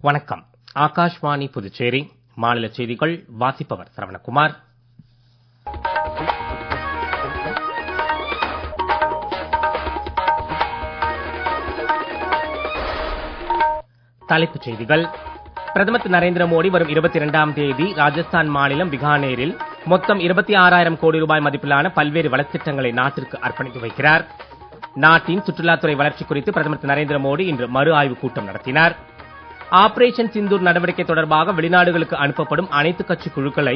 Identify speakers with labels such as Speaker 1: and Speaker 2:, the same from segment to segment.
Speaker 1: வணக்கம். ஆகாஷ்வாணி புதுச்சேரி மாநில செய்திகள் வாசிப்பவர் சரவணகுமார். தலைப்புச் செய்திகள். பிரதமர் திரு நரேந்திர மோடி வரும் 22ஆம் தேதி ராஜஸ்தான் மாநிலம் பிகானேரில் மொத்தம் 26,000 கோடி ரூபாய் மதிப்பிலான பல்வேறு வளர்ச்சித் நாட்டிற்கு அர்ப்பணித்து வைக்கிறார். நாட்டின் சுற்றுலாத்துறை வளர்ச்சி குறித்து பிரதமர் திரு நரேந்திர மோடி இன்று மறு ஆய்வுக் கூட்டம் நடத்தினார். ஆபரேஷன் சிந்தூர் நடவடிக்கை தொடர்பாக வெளிநாடுகளுக்கு அனுப்பப்படும் அனைத்து கட்சி குழுக்களை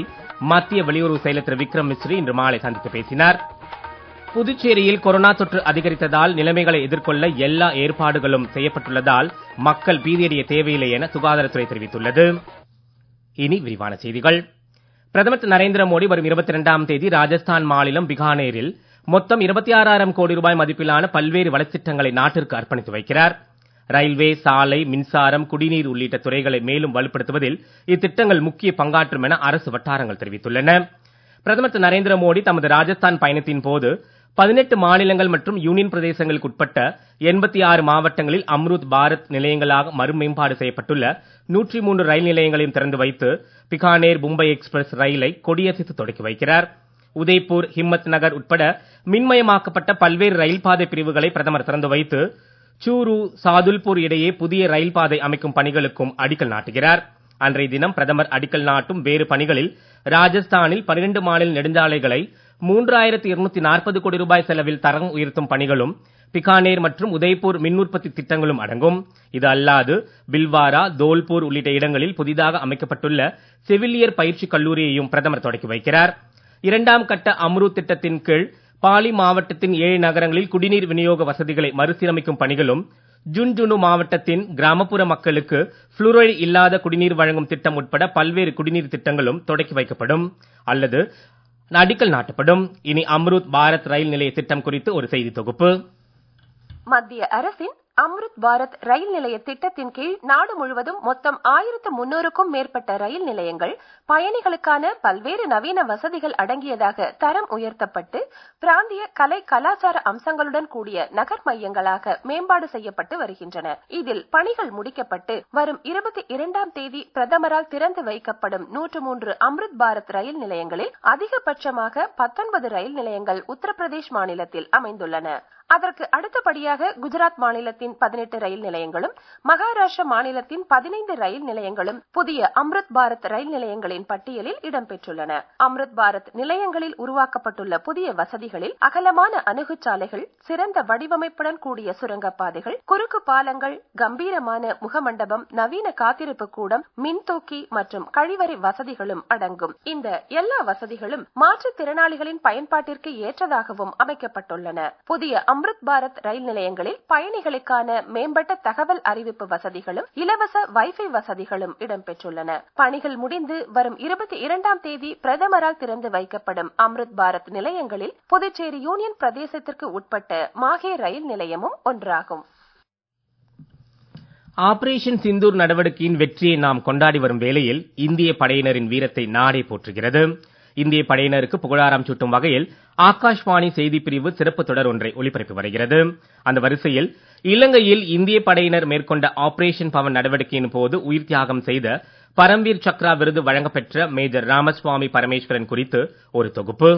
Speaker 1: மத்திய வெளியுறவு செயலர் திரு விக்ரம் மிஸ்ரி இன்று மாலை சந்தித்து பேசினார். புதுச்சேரியில் கொரோனா தொற்று அதிகரித்ததால் நிலைமைகளை எதிர்கொள்ள எல்லா ஏற்பாடுகளும் செய்யப்பட்டுள்ளதால் மக்கள் பீதியடைய தேவையில்லை என சுகாதாரத்துறை தெரிவித்துள்ளது. இனி விரிவான செய்திகள். பிரதமர் திரு நரேந்திர மோடி வரும் 22ஆம் தேதி ராஜஸ்தான் மாநிலம் பிகானேரில் மொத்தம் 26,000 கோடி ரூபாய் மதிப்பிலான பல்வேறு வளர்ச்சித் நாட்டிற்கு அர்ப்பணித்து வைக்கிறார். ரயில்வே, சாலை, மின்சாரம், குடிநீர் உள்ளிட்ட துறைகளை மேலும் வலுப்படுத்துவதில் இத்திட்டங்கள் முக்கிய பங்காற்றும் என அரசு வட்டாரங்கள் தெரிவித்துள்ளன. பிரதமர் திரு நரேந்திர மோடி தமது ராஜஸ்தான் பயணத்தின் போது 18 மாநிலங்கள் மற்றும் யூனியன் பிரதேசங்களுக்கு உட்பட்ட 86 மாவட்டங்களில் அம்ருத் பாரத் நிலையங்களாக மறுமேம்பாடு செய்யப்பட்டுள்ள 103 ரயில் நிலையங்களையும் திறந்து வைத்து பிகானேர் மும்பை எக்ஸ்பிரஸ் ரயிலை கொடியசைத்து தொடக்கி வைக்கிறார். உதய்பூர், ஹிம்மத் நகர் உட்பட மின்மயமாக்கப்பட்ட பல்வேறு ரயில் பாதை பிரிவுகளை பிரதமர் திறந்து வைத்து சூரு, சாதுல்பூர் இடையே புதிய ரயில் பாதை அமைக்கும் பணிகளுக்கும் அடிக்கல் நாட்டுகிறார். அன்றைய தினம் பிரதமர் அடிக்கல் நாட்டும் வேறு பணிகளில் ராஜஸ்தானில் 12 மாநில நெடுஞ்சாலைகளை 3,240 கோடி ரூபாய் செலவில் தரம் உயர்த்தும் பணிகளும் பிகானேர் மற்றும் உதய்பூர் மின் உற்பத்தி திட்டங்களும் அடங்கும். இது அல்லாது பில்வாரா, தோல்பூர் உள்ளிட்ட இடங்களில் புதிதாக அமைக்கப்பட்டுள்ள செவிலியர் பயிற்சி கல்லூரியையும் பிரதமர் தொடக்கி வைக்கிறார். 2ஆம் கட்ட அம்ருத் திட்டத்தின் கீழ் பாலி மாவட்டத்தின் 7 நகரங்களில் குடிநீர் விநியோக வசதிகளை மறுசீரமைக்கும் பணிகளும், ஜுன்ஜுனு மாவட்டத்தின் கிராமப்புற மக்களுக்கு புளூரைடு இல்லாத குடிநீர் வழங்கும் திட்டம் உட்பட பல்வேறு குடிநீர் திட்டங்களும் தொடக்கி வைக்கப்படும் அல்லது அடிக்கல் நாட்டப்படும். இனி அம்ருத் பாரத் ரயில் நிலைய திட்டம் குறித்து ஒரு செய்தி தொகுப்பு.
Speaker 2: மத்திய அரசின் அம்ருத் பாரத் ரயில் நிலைய திட்டத்தின் கீழ் நாடு முழுவதும் மொத்தம் 1,300க்கும் மேற்பட்ட ரயில் நிலையங்கள் பயணிகளுக்கான பல்வேறு நவீன வசதிகள் அடங்கியதாக தரம் உயர்த்தப்பட்டு பிராந்திய கலை கலாச்சார அம்சங்களுடன் கூடிய நகர் மையங்களாக மேம்பாடு செய்யப்பட்டு வருகின்றன. இதில் பணிகள் முடிக்கப்பட்டு வரும் 22ஆம் தேதி பிரதமரால் திறந்து வைக்கப்படும் 103 அம்ருத் பாரத் ரயில் நிலையங்களில் அதிகபட்சமாக 19 ரயில் நிலையங்கள் உத்தரப்பிரதேஷ் மாநிலத்தில் அமைந்துள்ளன. அதற்கு அடுத்தபடியாக குஜராத் மாநிலத்தின் 18 ரயில் நிலையங்களும், மகாராஷ்டிரா மாநிலத்தின் 15 ரயில் நிலையங்களும் புதிய அம்ருத் பாரத் ரயில் நிலையங்களின் பட்டியலில் இடம்பெற்றுள்ளன. அம்ருத் பாரத் நிலையங்களில் உருவாக்கப்பட்டுள்ள புதிய வசதிகளில் அகலமான அணுகுச்சாலைகள், சிறந்த வடிவமைப்புடன் கூடிய சுரங்கப்பாதைகள், குறுக்கு பாலங்கள், கம்பீரமான முகமண்டபம், நவீன காத்திருப்பு கூடம், மின்தூக்கி மற்றும் கழிவறை வசதிகளும் அடங்கும். இந்த எல்லா வசதிகளும் மாற்றுத்திறனாளிகளின் பயன்பாட்டிற்கு ஏற்றதாகவும் அமைக்கப்பட்டுள்ளன. புதிய அம்ருத் பாரத் ரயில் நிலையங்களில் பயணிகளுக்கான மேம்பட்ட தகவல் அறிவிப்பு வசதிகளும் இலவச வைஃபை வசதிகளும் இடம்பெற்றுள்ளன. பணிகள் முடிந்து வரும் 22ஆம் தேதி பிரதமரால் திறந்து வைக்கப்படும் அம்ருத் பாரத் நிலையங்களில் புதுச்சேரி யூனியன் பிரதேசத்திற்கு உட்பட்ட மாஹே ரயில் நிலையமும் ஒன்றாகும்.
Speaker 1: ஆபரேஷன் சிந்தூர் நடவடிக்கையின் வெற்றியை நாம் கொண்டாடி வரும் வேளையில் இந்திய படையினரின் வீரத்தை நாடே போற்றுகிறது. இந்திய படையினருக்கு புகழாரம் சூட்டும் வகையில் ஆகாஷ்வாணி செய்தி பிரிவு சிறப்பு தொடர் ஒன்றை ஒளிபரப்பி வருகிறது. அந்த வரிசையில் இலங்கையில் இந்திய படையினர் மேற்கொண்ட ஆபரேஷன் பவன் நடவடிக்கையின் போது உயிர் தியாகம் செய்த பரம்வீர் சக்ரா விருது வழங்கப்பெற்ற மேஜர் ராமசுவாமி பரமேஸ்வரன் குறித்து ஒரு தொகுப்பு.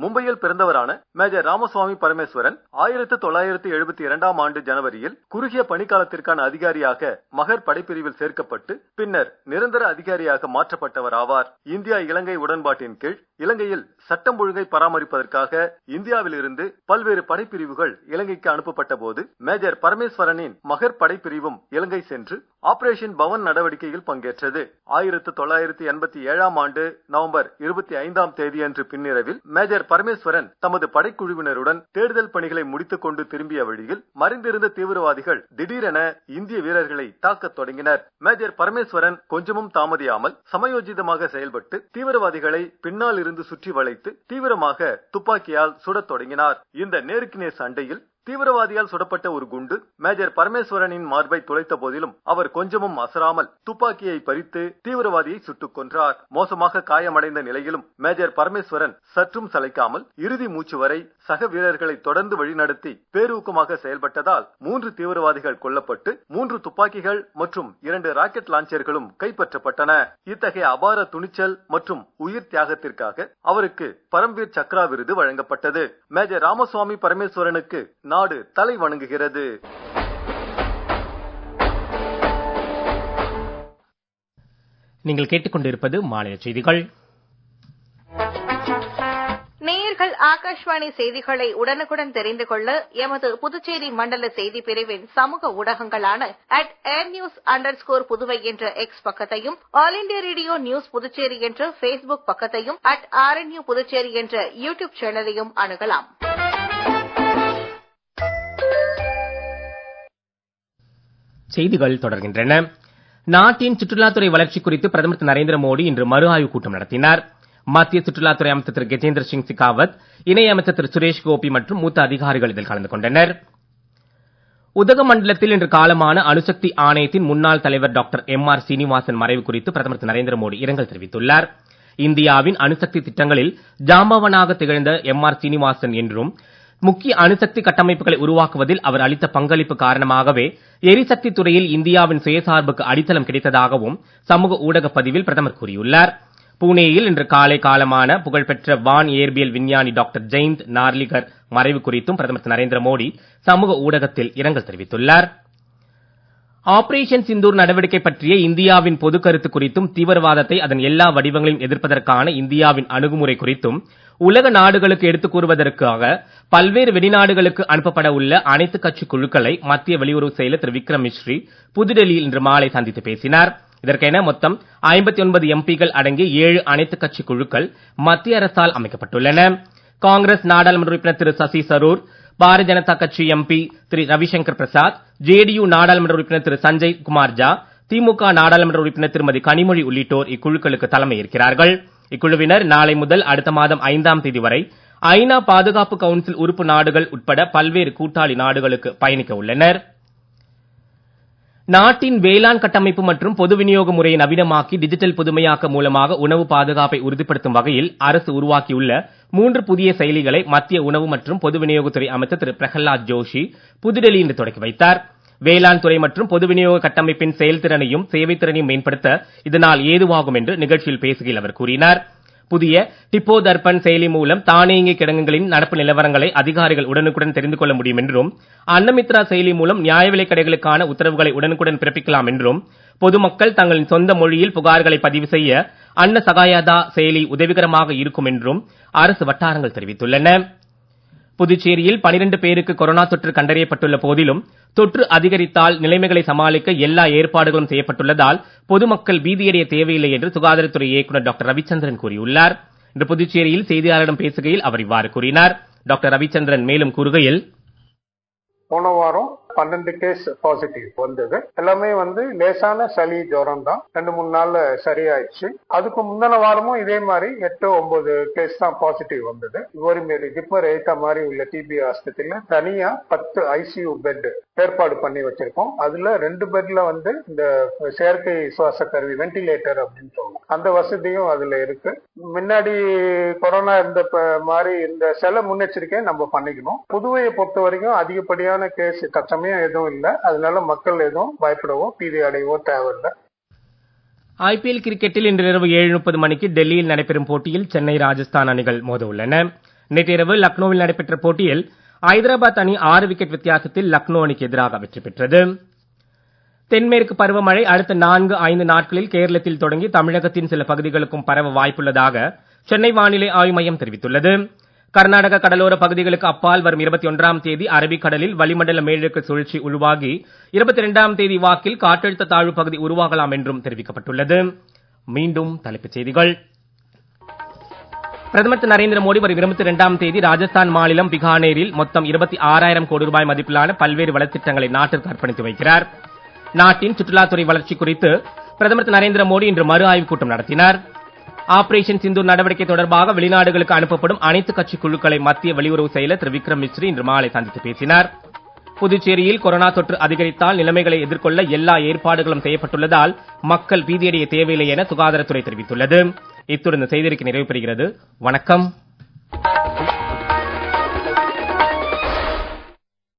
Speaker 3: மும்பையில் பிறந்தவரான மேஜர் ராமசுவாமி பரமேஸ்வரன் 1972ஆம் ஆண்டு ஜனவரியில் குறுகிய பணிக்காலத்திற்கான அதிகாரியாக மகர் படைப்பிரிவில் சேர்க்கப்பட்டு பின்னர் நிரந்தர அதிகாரியாக மாற்றப்பட்டவர் ஆவார். இந்தியா இலங்கை உடன்பாட்டின் கீழ் இலங்கையில் சட்டம் ஒழுங்கை பராமரிப்பதற்காக இந்தியாவில் இருந்து பல்வேறு படைப்பிரிவுகள் இலங்கைக்கு அனுப்பப்பட்ட போது மேஜர் பரமேஸ்வரனின் மகர் படைப்பிரிவும் இலங்கை சென்று ஆபரேஷன் பவன் நடவடிக்கையில் பங்கேற்றது. 1987ஆம் ஆண்டு நவம்பர் 25ஆம் தேதியன்று பின்னிரவில் மேஜர் பரமேஸ்வரன் தமது படைக்குழுவினருடன் தேடுதல் பணிகளை முடித்துக் கொண்டு திரும்பிய வழியில் மறைந்திருந்த தீவிரவாதிகள் திடீரென இந்திய வீரர்களை தாக்கத் தொடங்கினர். மேஜர் பரமேஸ்வரன் கொஞ்சமும் தாமதியாமல் சமயோஜிதமாக செயல்பட்டு தீவிரவாதிகளை பின்னால் இருந்து சுற்றி வளைத்து தீவிரமாக துப்பாக்கியால் சுடத் தொடங்கினார். இந்த நேருக்கு நேர் சண்டையில் தீவிரவாதியால் சுடப்பட்ட ஒரு குண்டு மேஜர் பரமேஸ்வரனின் மார்பை துளைத்த போதிலும் அவர் கொஞ்சமும் அசராமல் துப்பாக்கியை பறித்து தீவிரவாதியை சுட்டுக் கொன்றார். மோசமாக காயமடைந்த நிலையிலும் மேஜர் பரமேஸ்வரன் சற்றும் சளைக்காமல் இறுதி மூச்சு வரை சக வீரர்களை தொடர்ந்து வழிநடத்தி பேரூக்கமாக செயல்பட்டதால் 3 தீவிரவாதிகள் கொல்லப்பட்டு 3 துப்பாக்கிகள் மற்றும் 2 ராக்கெட் லான்ச்சர்களும் கைப்பற்றப்பட்டன. இத்தகைய அபார துணிச்சல் மற்றும் உயிர் தியாகத்திற்காக அவருக்கு பரம்வீர் சக்ரா விருது வழங்கப்பட்டது. மேஜர் ராமசுவாமி பரமேஸ்வரனுக்கு நாடு தலை வணங்குகிறது.
Speaker 1: நீங்கள் கேட்டுக்கொண்டிருப்பது மாநில செய்திகள்.
Speaker 4: நேயர்கள் ஆகாஷ்வாணி செய்திகளை உடனுக்குடன் தெரிந்து கொள்ள எமது புதுச்சேரி மண்டல செய்தி பிரிவின் சமூக ஊடகங்களான @airnews_புதுவை என்ற எக்ஸ் பக்கத்தையும், all India radio news Puducherry என்ற பேஸ்புக் பக்கத்தையும், @RNU புதுச்சேரி என்ற யூடியூப் சேனலையும் அணுகலாம்.
Speaker 1: செய்திகள் தொடர்கின்றன. நாட்டின் சுற்றுலாத்துறை வளர்ச்சி குறித்து பிரதமர் திரு நரேந்திர மோடி இன்று மறு ஆய்வுக் கூட்டம் நடத்தினார். மத்திய சுற்றுலாத்துறை அமைச்சர் திரு கஜேந்திர சிங் சிகாவத், இணை அமைச்சர் திரு சுரேஷ் கோபி மற்றும் மூத்த அதிகாரிகள் இதில் கலந்து கொண்டனர். உதகமண்டலத்தில் இன்று காலமான அணுசக்தி ஆணையத்தின் முன்னாள் தலைவர் டாக்டர் MR சீனிவாசன் மறைவு குறித்து பிரதமர் திரு நரேந்திர மோடி இரங்கல் தெரிவித்துள்ளார். இந்தியாவின் அணுசக்தி திட்டங்களில் ஜாம்பவானாக திகழ்ந்த MR சீனிவாசன் என்றும் முக்கிய அணுசக்தி கட்டமைப்புகளை உருவாக்குவதில் அவர் அளித்த பங்களிப்பு காரணமாகவே எரிசக்தி துறையில் இந்தியாவின் சுயசார்புக்கு அடித்தளம் கிடைத்ததாகவும் சமூக ஊடக பதிவில் பிரதமர் கூறியுள்ளார். புனேயில் இன்று காலை காலமான புகழ்பெற்ற வான் இயற்பியல் விஞ்ஞானி டாக்டர் ஜெயந்த் நார்லிகர் மறைவு குறித்தும் பிரதமர் திரு நரேந்திர மோடி சமூக ஊடகத்தில் இரங்கல் தெரிவித்துள்ளார். ஆபரேஷன் சிந்தூர் நடவடிக்கை பற்றிய இந்தியாவின் பொது கருத்து குறித்தும், தீவிரவாதத்தை அதன் எல்லா வடிவங்களையும் எதிர்ப்பதற்கான இந்தியாவின் அணுகுமுறை குறித்தும் உலக நாடுகளுக்கு எடுத்துக் கூறுவதற்காக பல்வேறு வெளிநாடுகளுக்கு அனுப்பப்பட உள்ள அனைத்து கட்சி குழுக்களை மத்திய வெளியுறவு செயலர் திரு விக்ரம் மிஸ்ரி புதுடெல்லியில் இன்று மாலை சந்தித்து பேசினார். இதற்கென மொத்தம் 59 MPகள் அடங்கிய 7 அனைத்து கட்சி குழுக்கள் மத்திய அரசால் அமைக்கப்பட்டுள்ளன. காங்கிரஸ் நாடாளுமன்ற உறுப்பினர் திரு சசி சரூர், பாரதிய ஜனதா கட்சி MP திரு ரவிசங்கர் பிரசாத், JDU நாடாளுமன்ற உறுப்பினர் திரு சஞ்சய் குமார் ஜா, திமுக நாடாளுமன்ற உறுப்பினர் திருமதி கனிமொழி உள்ளிட்டோர் இக்குழுக்களுக்கு தலைமையேற்கிறார்கள். இக்குழுவினர் நாளை முதல் அடுத்த மாதம் 5ஆம் தேதி வரை ஐநா பாதுகாப்பு கவுன்சில் உறுப்பு நாடுகள் உட்பட பல்வேறு கூட்டாளி நாடுகளுக்கு பயணிக்க உள்ளனர். நாட்டின் வேளாண் கட்டமைப்பு மற்றும் பொது விநியோக முறையை நவீனமாக்கி டிஜிட்டல் புதுமையாக்க மூலமாக உணவு பாதுகாப்பை உறுதிப்படுத்தும் வகையில் அரசு உருவாக்கியுள்ள 3 புதிய செயலிகளை மத்திய உணவு மற்றும் பொது விநியோகத்துறை அமைச்சர் திரு பிரகலாத் ஜோஷி புதுடெல்லியில் இன்று தொடக்கி வைத்தார். வேளாண் துறை மற்றும் பொது விநியோக கட்டமைப்பின் செயல்திறனையும் சேவைத்திறனையும் மேம்படுத்த இதனால் ஏதுவாகும் என்று நிகழ்ச்சியில் பேசுகையில் அவர் கூறினார். புதிய டிப்போ தர்பன் செயலி மூலம் தானியங்கி கிடங்குகளின் நடப்பு நிலவரங்களை அதிகாரிகள் உடனுக்குடன் தெரிந்து கொள்ள முடியும் என்றும், அன்னமித்ரா செயலி மூலம் நியாய விலைக் கடைகளுக்கான உத்தரவுகளை உடனுக்குடன் பிறப்பிக்கலாம் என்றும், பொதுமக்கள் தங்களின் சொந்த மொழியில் புகார்களை பதிவு செய்ய அன்ன சகாயதா செயலி உதவிகரமாக இருக்கும் என்றும் அரசு வட்டாரங்கள் தெரிவித்துள்ளன. புதுச்சேரியில் 12 பேருக்கு கொரோனா தொற்று கண்டறியப்பட்டுள்ள போதிலும் தொற்று அதிகரித்தால் நிலைமைகளை சமாளிக்க எல்லா ஏற்பாடுகளும் செய்யப்பட்டுள்ளதால் பொதுமக்கள் பீதியடைய தேவையில்லை என்று சுகாதாரத்துறை இயக்குநர் டாக்டர் ரவிச்சந்திரன் கூறியுள்ளார். இன்று புதுச்சேரியில் செய்தியாளர்களிடம் பேசுகையில் அவர் இவ்வாறு கூறினார். டாக்டர் ரவிச்சந்திரன் மேலும் கூறுகையில்,
Speaker 5: போன வாரம் 12 கேஸ் பாசிட்டிவ் வந்தது. எல்லாமே லேசான சளி ஜுரம் தான். 2-3 நாள்ல சரியாயிடுச்சு. அதுக்கு முந்தின வாரமும் இதே மாதிரி 8-9 கேஸ் தான் பாசிட்டிவ் வந்தது. கோரிமேடு ஜிப்மர் ஏத்த மாதிரி உள்ள டிபி ஆஸ்பத்திரியில தனியா 10 ICU பெட் ஏற்பாடு பண்ணி வச்சிருக்கோம். அதுல 2 பெட்ல இந்த செயற்கை சுவாச கருவி வென்டிலேட்டர் அப்படின்னு சொல்லுவோம், அந்த வசதியும் அதுல இருக்கு. முன்னாடி கொரோனா இருந்த மாதிரி இந்த சில முன்னெச்சரிக்கையை நம்ம பண்ணிக்கணும். புதுவையை பொறுத்த வரைக்கும் அதிகப்படியான கேஸ் தற்சமயம் எதுவும் இல்ல. அதனால மக்கள் எதுவும் பயப்படவோ பீதி அடையவோ தேவையில்லை.
Speaker 1: IPL கிரிக்கெட்டில் இன்று இரவு 7:30 மணிக்கு டெல்லியில் நடைபெறும் போட்டியில் சென்னை ராஜஸ்தான் அணிகள் மோத உள்ளன. நேற்றிரவு லக்னோவில் நடைபெற்ற போட்டியில் ஐதராபாத் அணி 6 விக்கெட் வித்தியாசத்தில் லக்னோ அணிக்கு எதிராக வெற்றி பெற்றது. தென்மேற்கு பருவமழை அடுத்த 4-5 நாட்களில் கேரளத்தில் தொடங்கி தமிழகத்தின் சில பகுதிகளுக்கும் பரவ வாய்ப்புள்ளதாக சென்னை வானிலை ஆய்வு மையம் தெரிவித்துள்ளது. கர்நாடக கடலோர பகுதிகளுக்கு அப்பால் வரும் 21ஆம் தேதி அரபிக்கடலில் வளிமண்டல மேலடுக்கு சுழற்சி உருவாகி 22ஆம் தேதி வாக்கில் காற்றழுத்த தாழ்வு பகுதி உருவாகலாம் என்றும் தெரிவிக்கப்பட்டுள்ளது. மீண்டும் தலைப்புச் செய்திகள். பிரதமர் திரு நரேந்திர மோடி வரும் 22ஆம் தேதி ராஜஸ்தான் மாநிலம் பிகானேரில் மொத்தம் 26,000 கோடி ரூபாய் மதிப்பிலான பல்வேறு வளர்ச்சித்திட்டங்களை நாட்டிற்கு அர்ப்பணித்து வைக்கிறார். நாட்டின் சுற்றுலாத்துறை வளர்ச்சி குறித்து பிரதமர் திரு நரேந்திர மோடி இன்று மறு ஆய்வுக் கூட்டம் நடத்தினார். ஆபரேஷன் சிந்தூர் நடவடிக்கை தொடர்பாக வெளிநாடுகளுக்கு அனுப்பப்படும் அனைத்து கட்சி குழுக்களை மத்திய வெளியுறவு செயலர் திரு விக்ரம் மிஸ்ரி இன்று மாலை சந்தித்து பேசினார். புதுச்சேரியில் கொரோனா தொற்று அதிகரித்தால் நிலைமைகளை எதிர்கொள்ள எல்லா ஏற்பாடுகளும் செய்யப்பட்டுள்ளதால் மக்கள் பீதியடைய தேவையில்லை என சுகாதாரத்துறை தெரிவித்துள்ளது. இத்துடன் செய்திருக்க நிறைவு பெறுகிறது. வணக்கம்.